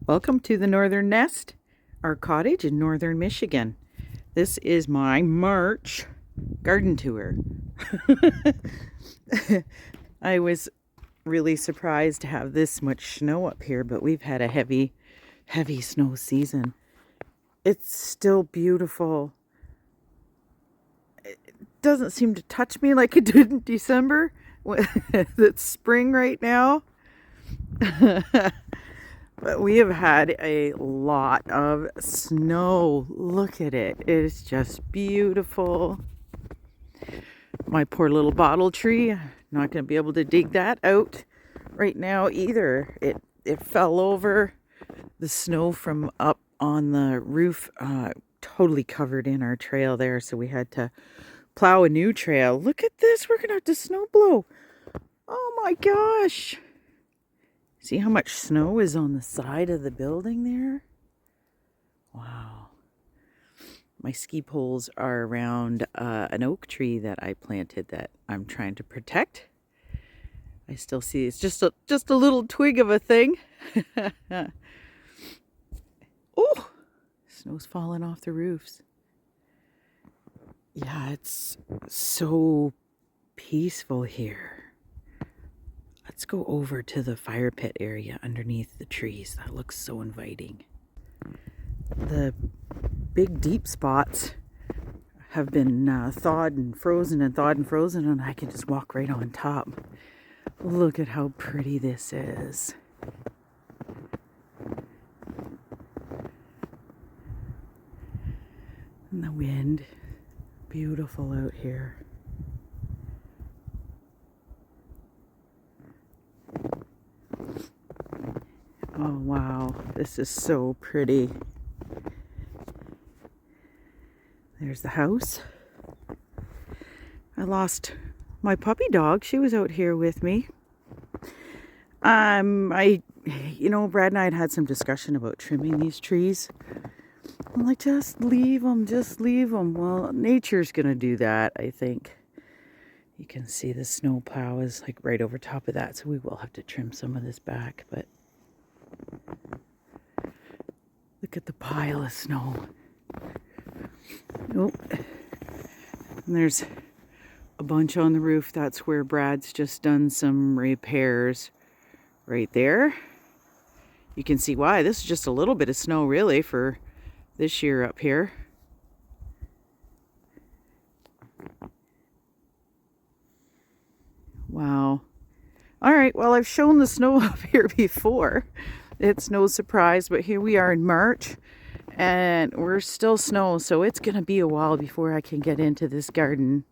Welcome to the Northern Nest, our cottage in northern Michigan. This is my March garden tour. I was really surprised to have this much snow up here, but we've had a heavy snow season. It's still beautiful. It doesn't seem to touch me like it did in December. It's spring right now. But we have had a lot of snow. Look at it. It is just beautiful. My poor little bottle tree. Not going to be able to dig that out right now either. It fell over. The snow from up on the roof totally covered in our trail there. So we had to plow a new trail. Look at this. We're going to have to snow blow. Oh my gosh. See how much snow is on the side of the building there? Wow. My ski poles are around an oak tree that I planted that I'm trying to protect. I still see it's just a little twig of a thing. Oh, snow's falling off the roofs. Yeah, it's so peaceful here. Let's go over to the fire pit area underneath the trees. That looks so inviting. The big deep spots have been thawed and frozen and thawed and frozen, and I can just walk right on top. Look at how pretty this is. And the wind, beautiful out here. Oh wow, this is so pretty. There's the house. I lost my puppy dog. She was out here with me. Brad and I had some discussion about trimming these trees. I'm like, just leave them. Well, nature's gonna do that, I think. You can see the snow plow is like right over top of that, so we will have to trim some of this back, but look at the pile of snow. Oh, and there's a bunch on the roof. That's where Brad's just done some repairs right there. You can see why. This is just a little bit of snow really for this year up here. Wow. All right, well, I've shown the snow up here before. It's no surprise, but here we are in March and we're still snow, so it's gonna be a while before I can get into this garden.